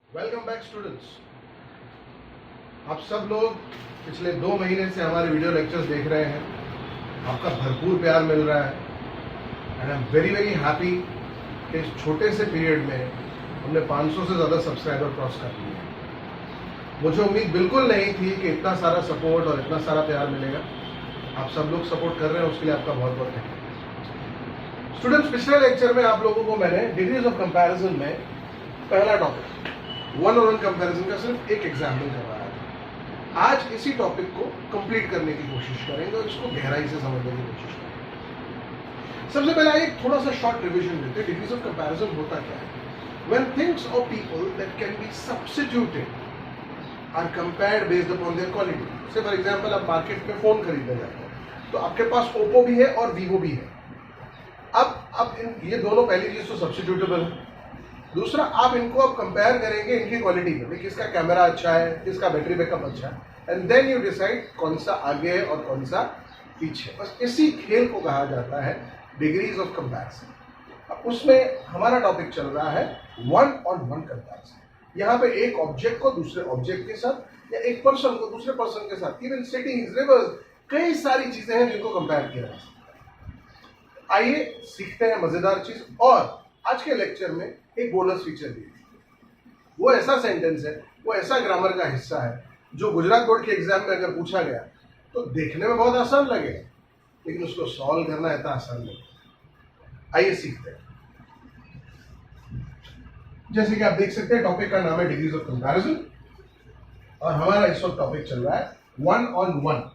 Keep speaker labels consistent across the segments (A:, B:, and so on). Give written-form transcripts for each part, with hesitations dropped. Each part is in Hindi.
A: Welcome back students. आप सब लोग पिछले 2 महीने से हमारे वीडियो लेक्चर्स देख रहे हैं। आपका भरपूर प्यार मिल रहा है and I am very very happy कि इस छोटे से पीरियड में हमने 500 से ज़्यादा सब्सक्राइबर क्रॉस कर लिए हैं। मुझे उम्मीद बिल्कुल नहीं थी कि इतना सारा सपोर्ट और इतना सारा प्यार मिलेगा। आप सब लोग सपोर्ट कर रहे हैं, उसके लिए आपका बहुत बहुत थैंक यू। स्टूडेंट्स, पिछले लेक्चर में आप लोगों को मैंने डिग्रीज ऑफ कंपैरिजन में पहला topic one on one comparison का सिर्फ एक एग्जाम्पल करवाया था। आज इसी टॉपिक को कंप्लीट करने की कोशिश करेंगे और इसको गहराई से समझने की कोशिश करेंगे। सबसे पहले एक थोड़ा सा शॉर्ट रिवीजन देते हैं। डिग्रीज ऑफ कंपैरिजन होता क्या है? व्हेन थिंग्स और people that can be substituted are compared based upon their quality. से फॉर एग्जांपल आप मार्केट में फोन खरीदने जाते हैं तो आपके पास ओप्पो भी है और वीवो भी है। अब ये दोनों पहली चीज तो सब्स्टिट्यूटेबल है। दूसरा, आप इनको अब कंपेयर करेंगे इनकी क्वालिटी में, किसका कैमरा अच्छा है, किसका बैटरी बैकअप अच्छा है, एंड देन यू डिसाइड कौन सा आगे है और कौन सा पीछे। बस इसी खेल को कहा जाता है डिग्रीज ऑफ कंपैरिजन। अब उसमें हमारा टॉपिक चल रहा है वन ऑन वन कंपैरिजन। यहाँ पे एक ऑब्जेक्ट को दूसरे ऑब्जेक्ट के साथ या एक पर्सन को दूसरे पर्सन के साथ, इवन सिटीज, रिवर्स, कई सारी चीजें हैं जिनको कंपेयर किया जा सकता है। आइए सीखते हैं मजेदार चीज। और आज के लेक्चर में एक बोनस फीचर भी है। वो ऐसा सेंटेंस है, वो ऐसा ग्रामर का हिस्सा है जो गुजरात बोर्ड के एग्जाम में अगर पूछा गया तो देखने में बहुत आसान लगेगा, लेकिन उसको सॉल्व करना इतना आसान नहीं। आइए सीखते हैं। जैसे कि आप देख सकते हैं, टॉपिक का नाम है डिग्रीज ऑफ कंपैरिजन और हमारा इस वक्त टॉपिक चल रहा है वन ऑन वन।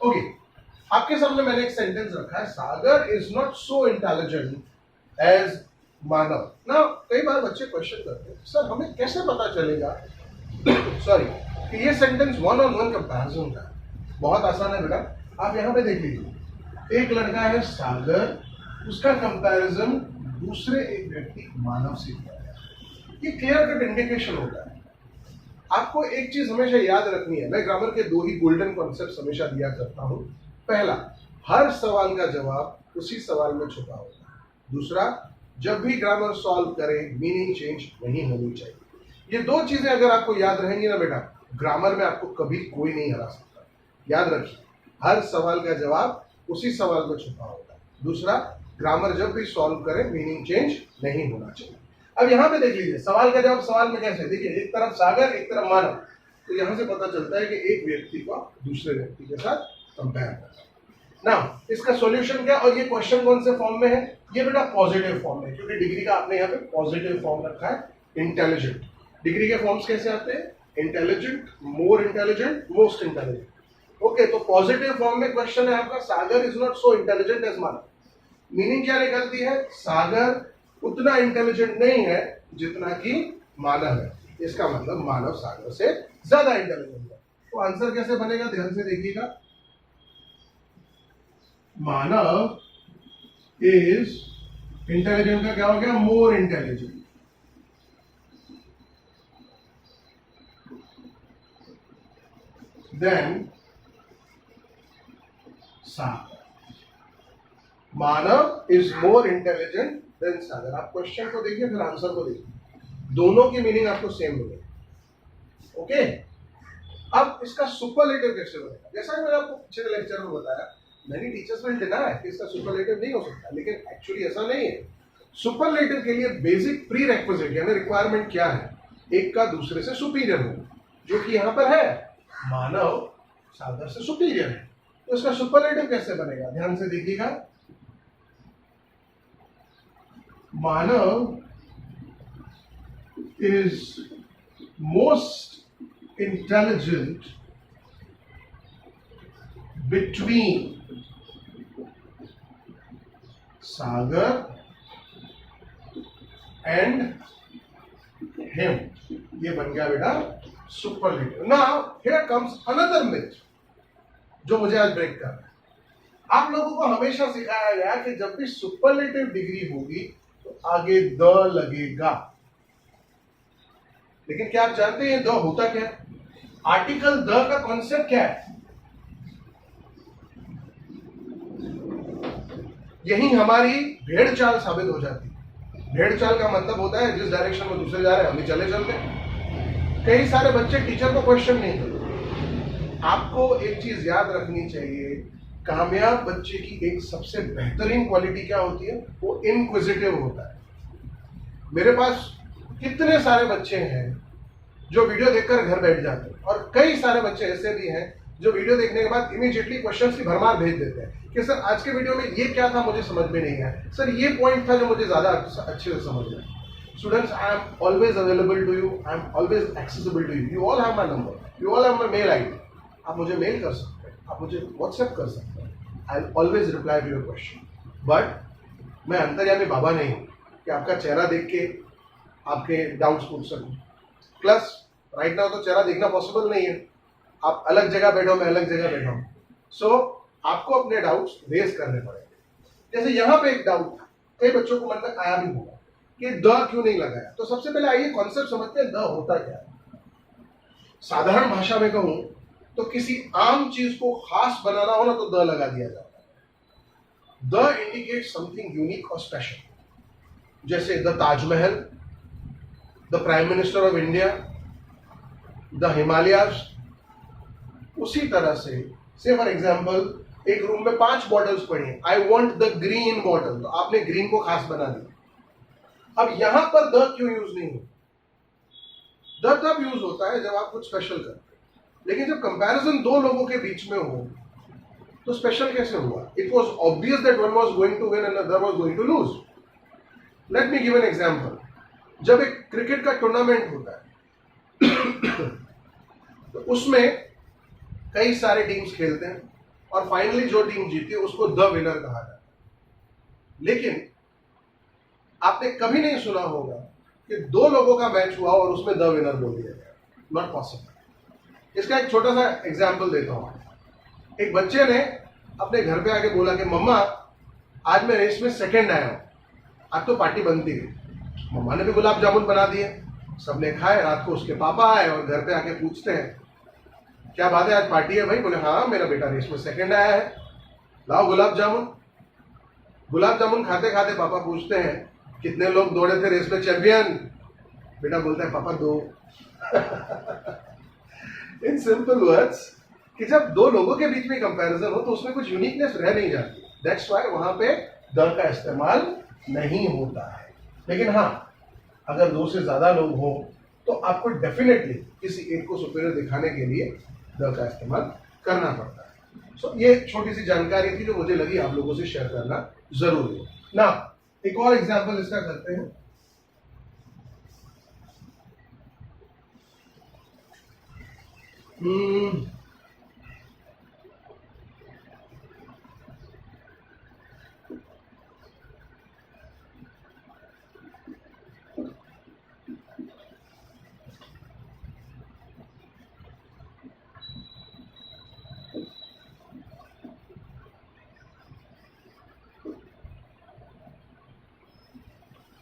A: ओके, आपके सामने मैंने एक सेंटेंस रखा है, Sagar is not so intelligent as Manav. ना कई बार बच्चे क्वेश्चन करते हैं, सर हमें कैसे पता चलेगा सॉरी कि ये sentence one on one comparison का है। बहुत आसान है बेटा, आप यहाँ पे देख लीजिए। एक लड़का है सागर, उसका कंपैरिजन दूसरे एक व्यक्ति मानव से किया गया। ये क्लियर कट इंडिकेशन होता है। आपको एक चीज हमेशा याद रखनी है। मैं ग्रामर के 2 ही गोल्डन कॉन्सेप्ट हमेशा दिया करता हूं। पहला, हर सवाल का जवाब उसी सवाल में छुपा होता है। दूसरा, जब भी ग्रामर सॉल्व करें मीनिंग चेंज नहीं होनी चाहिए। ये 2 चीजें अगर आपको याद रहेंगी ना बेटा, ग्रामर में आपको कभी कोई नहीं हरा सकता। याद रखिए, हर सवाल का जवाब उसी सवाल में छुपा होता है। दूसरा, ग्रामर जब भी सॉल्व करें मीनिंग चेंज नहीं होना चाहिए। अब यहाँ पे देख लीजिए, सवाल का जवाब सवाल में कैसे, देखिए एक तरफ सागर एक तरफ मानव, तो यहाँ से पता चलता है कि एक व्यक्ति को दूसरे व्यक्ति के साथ कंपेयर करना। ना इसका सॉल्यूशन क्या, और ये क्वेश्चन कौन से फॉर्म में है? ये बेटा पॉजिटिव फॉर्म में, क्योंकि डिग्री का आपने यहाँ पे पॉजिटिव फॉर्म रखा है, इंटेलिजेंट। डिग्री के फॉर्म्स कैसे आते हैं? Intelligent, more intelligent, most intelligent. Okay, तो पॉजिटिव फॉर्म में क्वेश्चन है आपका, Sagar is not so intelligent as Manav. Meaning क्या निकलती है? सागर उतना इंटेलिजेंट नहीं है जितना कि मानव है। इसका मतलब मानव सागर से ज्यादा इंटेलिजेंट है। तो आंसर कैसे बनेगा, ध्यान से देखिएगा। मानव इज इंटेलिजेंट का क्या हो गया? More intelligent. Than Sagar. Manav is more intelligent than Sagar. आप क्वेश्चन को देखिए फिर आंसर को देखिए, दोनों की मीनिंग आपको सेम मिलेगी। ओके, अब इसका सुपरलेटिव कैसे बनेगा? जैसा मैंने आपको पिछले लेक्चर में बताया, मेनी टीचर्स विल डिनाई कि इसका सुपरलेटिव नहीं हो सकता, लेकिन एक्चुअली ऐसा नहीं है। सुपरलेटिव के लिए बेसिक प्री रेक्विजिट यानी रिक्वायरमेंट क्या है? एक का दूसरे से सुपीरियर हो, जो कि यहाँ पर है, मानव सागर से सुपीरियर है। तो इसका सुपरलेटिव कैसे बनेगा? ध्यान से देखिएगा। मानव is most intelligent between Sagar and him। ये बन गया बेटा superlative. Now here comes another myth जो मुझे आज ब्रेक करना है। आप लोगों को हमेशा सिखाया गया कि जब भी सुपरलेटिव डिग्री होगी आगे द लगेगा। लेकिन क्या आप जानते हैं द होता क्या है? आर्टिकल द का कॉन्सेप्ट क्या है? यही हमारी भेड़ चाल साबित हो जाती है। भेड़ चाल का मतलब होता है जिस डायरेक्शन में दूसरे जा रहे हैं हम भी चले चलते हैं। कई सारे बच्चे टीचर को क्वेश्चन नहीं करते। आपको एक चीज याद रखनी चाहिए, कामयाब बच्चे की एक सबसे बेहतरीन क्वालिटी क्या होती है? वो इनक्विजिटिव होता है। मेरे पास कितने सारे बच्चे हैं जो वीडियो देखकर घर बैठ जाते हैं, और कई सारे बच्चे ऐसे भी हैं जो वीडियो देखने के बाद इमीडिएटली क्वेश्चंस की भरमार भेज देते हैं कि सर आज के वीडियो में ये क्या था मुझे समझ में नहीं आया, सर ये पॉइंट था जो मुझे ज्यादा अच्छे से समझ में आया। Students, I am always available to you, I am always accessible to you, you all have my number, you all have my mail ID. आप मुझे मेल कर सकते हैं, आप मुझे व्हाट्सएप कर सकते हैं, I will always reply to your question. But मैं अंतर्यामी बाबा नहीं हूं कि आपका चेहरा देख के आपके डाउट्स पूछ सकूं। प्लस राइट नाउ तो चेहरा देखना पॉसिबल नहीं है, आप अलग जगह बैठो, मैं अलग जगह बैठा हूं। सो आपको अपने डाउट्स रेज करने पड़ेंगे। जैसे यहां पे एक डाउट था, कई बच्चों को मन में आया भी होगा कि द क्यों नहीं लगाया। तो सबसे पहले आइए कॉन्सेप्ट समझते हैं, द होता क्या है। साधारण भाषा में कहूं तो किसी आम चीज को खास बनाना हो ना तो द लगा दिया जाता है। द इंडिकेट समथिंग यूनिक और स्पेशल। जैसे the Taj Mahal, the prime minister of India, the Himalayas. उसी तरह से फॉर एग्जाम्पल एक रूम में 5 बॉटल्स पड़ी हैं, I want the green bottle, तो आपने ग्रीन को खास बना दिया। अब यहां पर द क्यों यूज नहीं हो? द तब यूज होता है जब आप कुछ स्पेशल करते हैं, लेकिन जब कंपैरिजन दो लोगों के बीच में हो तो स्पेशल कैसे हुआ? It was obvious that one was going to win and other was going to lose. Let me give an example. जब एक क्रिकेट का टूर्नामेंट होता है तो उसमें कई सारे टीम्स खेलते हैं और फाइनली जो टीम जीती है उसको द विनर कहा जाता है। लेकिन आपने कभी नहीं सुना होगा कि 2 लोगों का मैच हुआ और उसमें द विनर बोल दिया गया। Not possible. इसका एक छोटा सा एग्जाम्पल देता हूं। एक बच्चे ने अपने घर पे आके बोला कि मम्मा आज मैं रेस में सेकंड आया हूं, आज तो पार्टी बनती है। मम्मा ने भी गुलाब जामुन बना दिए, सबने खाए। रात को उसके पापा आए और घर पे आके पूछते हैं क्या बात है, आज पार्टी है भाई? बोले हाँ, मेरा बेटा रेस में सेकंड आया है, लाओ गुलाब जामुन। गुलाब जामुन खाते खाते पापा पूछते हैं कितने लोग दौड़े थे रेस में चैंपियन? बेटा बोलता है पापा 2। इन सिंपल वर्ड्स कि जब 2 लोगों के बीच में कंपैरिजन हो तो उसमें कुछ यूनिकनेस रह नहीं जाती। दैट्स व्हाई वहां पे द का इस्तेमाल नहीं होता है। लेकिन हाँ, अगर 2 से ज्यादा लोग हो तो आपको डेफिनेटली किसी एक को सुपीरियर दिखाने के लिए द का इस्तेमाल करना पड़ता है। सो ये छोटी सी जानकारी थी जो मुझे लगी आप लोगों से शेयर करना जरूरी है ना। एक और एग्जांपल इसका करते हैं।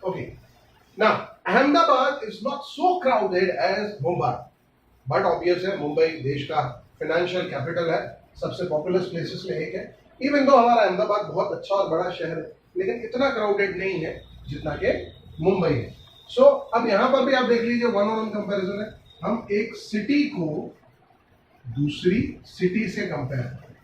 A: Okay. Now, Ahmedabad is not so crowded as Mumbai, but obvious है मुंबई देश का फाइनेंशियल कैपिटल है, सबसे पॉपुलर प्लेसेस में एक है। इवन दो हमारा अहमदाबाद बहुत अच्छा और बड़ा शहर है, लेकिन इतना क्राउडेड नहीं है जितना कि मुंबई है। सो अब यहाँ पर भी आप देख लीजिए, वन ऑन वन कंपेरिजन है। हम एक सिटी को दूसरी सिटी से कंपेयर करें,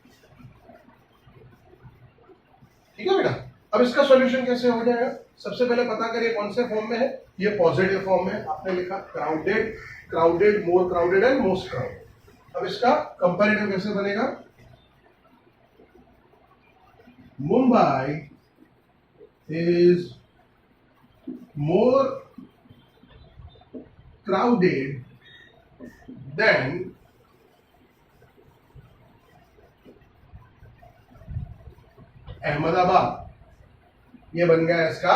A: ठीक है बेटा? अब इसका सॉल्यूशन कैसे हो जाएगा? सबसे पहले पता करिए कौन से फॉर्म में है। ये पॉजिटिव फॉर्म में आपने लिखा crowded, crowded, more crowded and most crowded. अब इसका कंपैरेटिव कैसे बनेगा? Mumbai is more crowded than Ahmedabad. ये बन गया इसका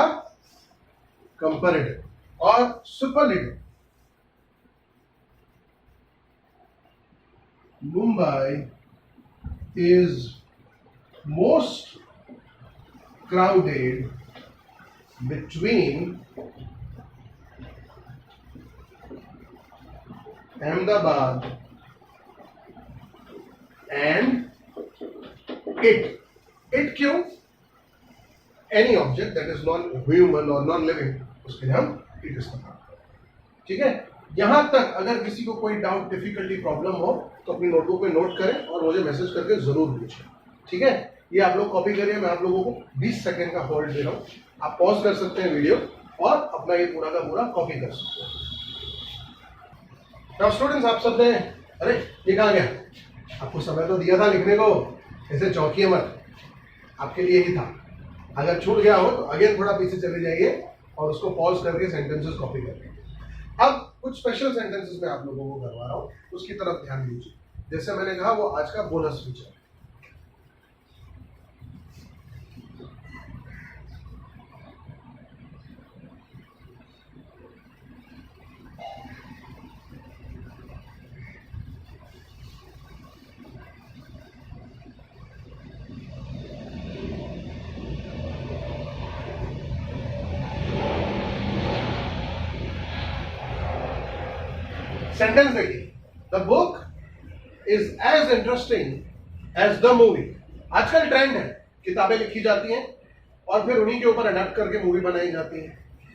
A: कंपैरेटिव। और superlative, Mumbai is most crowded between Ahmedabad and it. It क्यों? Any object that is non-human or non-living, उसके लिए हम it इस्तेमाल करते हैं. ठीक है. यहां तक अगर किसी को कोई डाउट, डिफिकल्टी, प्रॉब्लम हो तो अपनी नोटबुक में नोट करें और मुझे मैसेज करके जरूर पूछें. ठीक है. ये आप लोग कॉपी करिए. मैं आप लोगों को 20 सेकंड का होल्ड दे रहा हूं. आप पॉज कर सकते हैं वीडियो और अपना ये पूरा का पूरा कॉपी कर सकते हैं. स्टूडेंट्स, आप सब ने, अरे ये कहाँ गया? आपको समय तो दिया था लिखने को, ऐसे चौंकिए मत, आपके लिए ही था. अगर छूट गया हो तो अगेन थोड़ा पीछे चले जाइए और उसको पॉज करके सेंटेंसेस कॉपी करिए. अब कुछ स्पेशल सेंटेंसेस मैं आप लोगों को करवा रहा हूँ, उसकी तरफ ध्यान दीजिए. जैसे मैंने कहा, वो आज का बोनस फीचर. सेंटेंस देखिए. The book is as interesting as the movie. आजकल ट्रेंड है, किताबें लिखी जाती हैं और फिर उन्हीं के ऊपर अडैप्ट करके मूवी बनाई जाती है.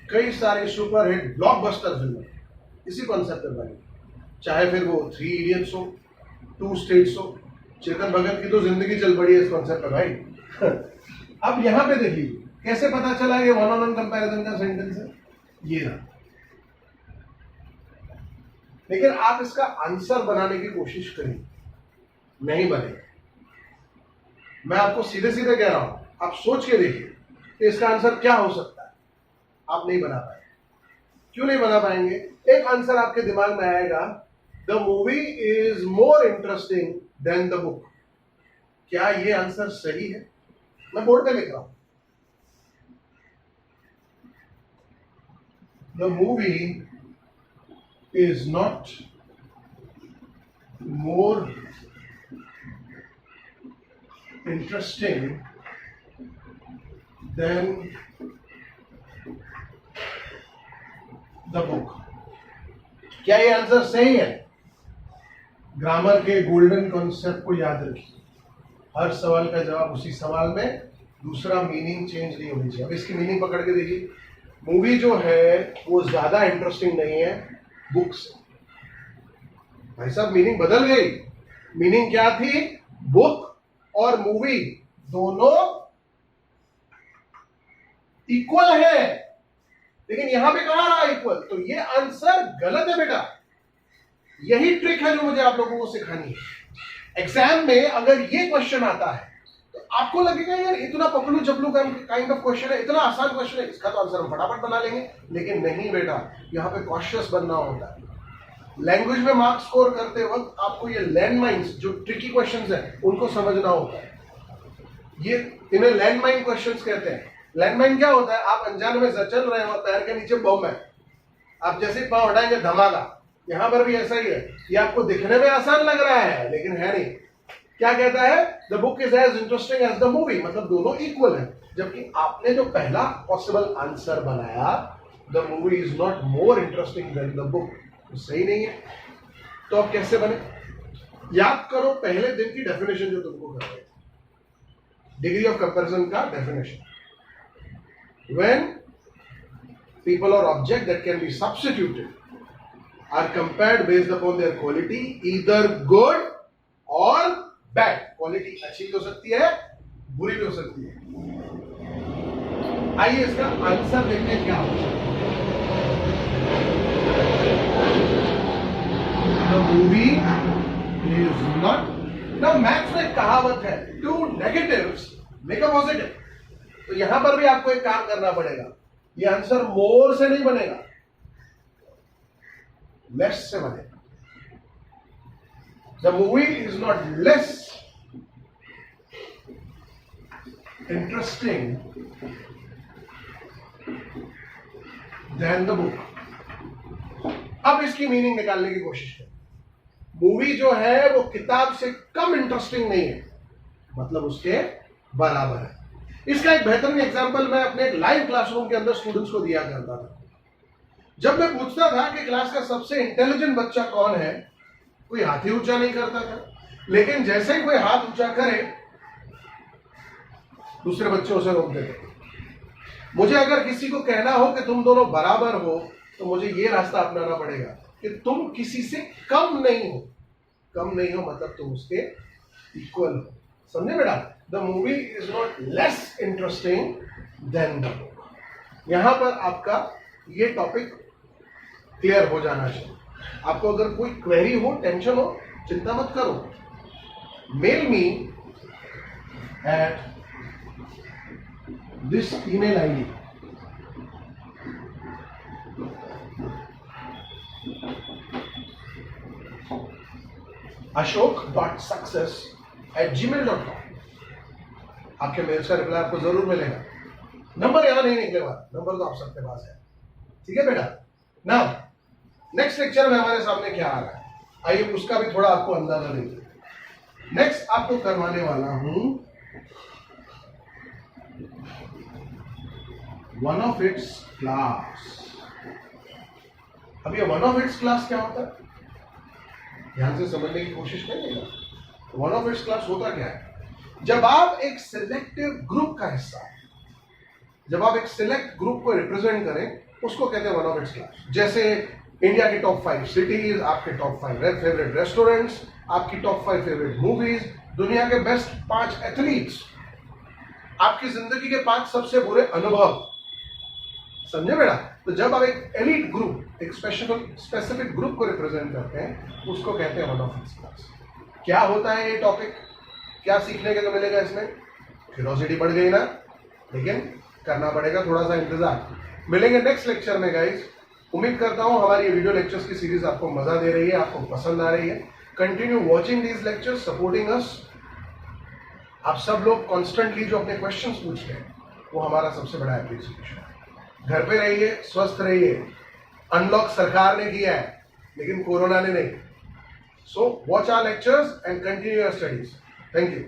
A: कई सारे सुपरहिट ब्लॉकबस्टर फिल्में इसी कॉन्सेप्ट पर बनी. चाहे फिर वो 3 इडियट्स हो, 2 स्टेट्स हो. चेतन भगत की तो जिंदगी चल पड़ी है इस कॉन्सेप्ट पर भाई. अब यहां पे देखिए कैसे पता चला ये वन ऑन वन कंपैरिजन का सेंटेंस है. ये ना, लेकिन आप इसका आंसर बनाने की कोशिश करिए, नहीं बनेगा. मैं आपको सीधे सीधे कह रहा हूं, आप सोच के देखिए कि इसका आंसर क्या हो सकता है. आप नहीं बना पाएंगे. क्यों नहीं बना पाएंगे? एक आंसर आपके दिमाग में आएगा, the movie is more interesting than the book. क्या ये आंसर सही है? मैं बोर्ड पे लिख रहा हूं. The movie is not more interesting than the book. क्या ये आंसर सही है? ग्रामर के गोल्डन कॉन्सेप्ट को याद रखिए. हर सवाल का जवाब उसी सवाल में, दूसरा मीनिंग चेंज नहीं होनी चाहिए. अब इसकी मीनिंग पकड़ के देखिए. मूवी जो है वो ज्यादा इंटरेस्टिंग नहीं है बुक्स. भाई साहब, मीनिंग बदल गई. मीनिंग क्या थी? बुक और मूवी दोनों इक्वल है, लेकिन यहां पे कहा रहा इक्वल. तो ये आंसर गलत है बेटा. यही ट्रिक है जो मुझे आप लोगों को सिखानी है. एग्जाम में अगर ये क्वेश्चन आता है तो आपको लगेगा यार इतना पपलू चपलू काइंड ऑफ क्वेश्चन है, इतना आसान क्वेश्चन है, इसका तो आंसर हम फटाफट बना लेंगे. लेकिन नहीं बेटा, यहाँ पे कॉशियस बनना होता है. लैंग्वेज में मार्क्स स्कोर करते वक्त आपको ये लैंडमाइंस, जो ट्रिकी क्वेश्चंस हैं, उनको समझना होता है. ये इन्हें लैंडमाइन क्वेश्चंस कहते हैं. लैंडमाइन क्या होता है? आप अनजाने में चल रहे हैं और पैर के नीचे बम है, आप जैसे पांव हटाएंगे धमाका. यहां पर भी ऐसा ही है. ये आपको दिखने में आसान लग रहा है लेकिन है नहीं. क्या कहता है? The book is as interesting as the movie. मतलब दोनों इक्वल है. जबकि आपने जो पहला पॉसिबल आंसर बनाया, the movie is not more interesting than the book, तो सही नहीं है. तो अब कैसे बने? याद करो पहले दिन की डेफिनेशन जो तुमको कर रहे थे, डिग्री ऑफ कंपैरिजन का डेफिनेशन. व्हेन पीपल और object that can be substituted are compared based upon their quality, either good और बैड. क्वालिटी अच्छी भी हो सकती है, बुरी भी हो सकती है. आइए इसका आंसर देखते हैं क्या होगा. The movie is not. ना मैथ्स में कहावत है, two negatives make a positive. तो यहां पर भी आपको एक काम करना पड़ेगा. ये आंसर मोर से नहीं बनेगा, लेस से बनेगा. The movie is not less interesting than the book. अब इसकी मीनिंग निकालने की कोशिश करें. मूवी जो है वो किताब से कम इंटरेस्टिंग नहीं है, मतलब उसके बराबर है. इसका एक बेहतरीन एग्जांपल मैं अपने एक लाइव क्लासरूम के अंदर स्टूडेंट्स को दिया करता था। जब मैं पूछता था कि क्लास का सबसे इंटेलिजेंट बच्चा कौन है, कोई हाथ ही ऊंचा नहीं करता था, लेकिन जैसे ही कोई हाथ ऊंचा करे दूसरे बच्चे उसे रोक देते। मुझे अगर किसी को कहना हो कि तुम दोनों बराबर हो, तो मुझे ये रास्ता अपनाना पड़ेगा कि तुम किसी से कम नहीं हो। कम नहीं हो मतलब तुम उसके इक्वल हो। समझे बेटा? The movie is not less interesting than the book. यहां पर आपका ये टॉपिक क्लियर हो जाना चाहिए। आपको अगर कोई क्वेरी हो, टेंशन हो, चिंता मत करो। Mail me at this email ID. ashok.success@gmail.com। आपके मेल्स का रिप्लाई आपको जरूर मिलेगा। नंबर यहां नहीं निकलेगा, नंबर तो आप सबके पास है। ठीक है बेटा? नाउ नेक्स्ट लेक्चर में हमारे सामने क्या आ रहा है, आइए उसका भी थोड़ा आपको अंदाजा दीजिए। नेक्स्ट आपको करवाने वाला हूं वन ऑफ इट्स क्लास। अब ये वन ऑफ इट्स क्लास क्या होता है, ध्यान से समझने की कोशिश करिएगा। वन ऑफ इट्स क्लास होता क्या है? जब आप एक सिलेक्टिव ग्रुप का हिस्सा, जब आप एक सिलेक्ट ग्रुप को रिप्रेजेंट करें, उसको कहते हैं वन ऑफ इट्स क्लास। जैसे इंडिया की टॉप 5 सिटीज, आपके टॉप 5 फेवरेट रेस्टोरेंट्स, आपकी टॉप 5 फेवरेट मूवीज, दुनिया के बेस्ट 5 एथलीट्स, आपकी जिंदगी के 5 सबसे बुरे अनुभव। समझे बेटा? तो जब आप एक एलीट ग्रुप, एक स्पेसिफिक ग्रुप को रिप्रेजेंट करते हैं, उसको कहते हैं वन ऑफ इट्स क्लास। क्या होता है ये टॉपिक, क्या सीखने के लिए मिलेगा इसमें? क्यूरियोसिटी बढ़ गई ना, लेकिन करना पड़ेगा थोड़ा सा इंतजार। मिलेंगे नेक्स्ट लेक्चर में गाइस। उम्मीद करता हूं हमारी ये वीडियो लेक्चर्स की सीरीज आपको मजा दे रही है, आपको पसंद आ रही है। Continue watching these lectures, supporting us. आप सब लोग कॉन्स्टेंटली जो अपने क्वेश्चंस पूछ रहे हैं, वो हमारा सबसे बड़ा एप्रिसिएशन है। घर पे रहिए, स्वस्थ रहिए। अनलॉक सरकार ने किया है, लेकिन कोरोना ने नहीं। So watch our lectures and continue your studies. Thank you.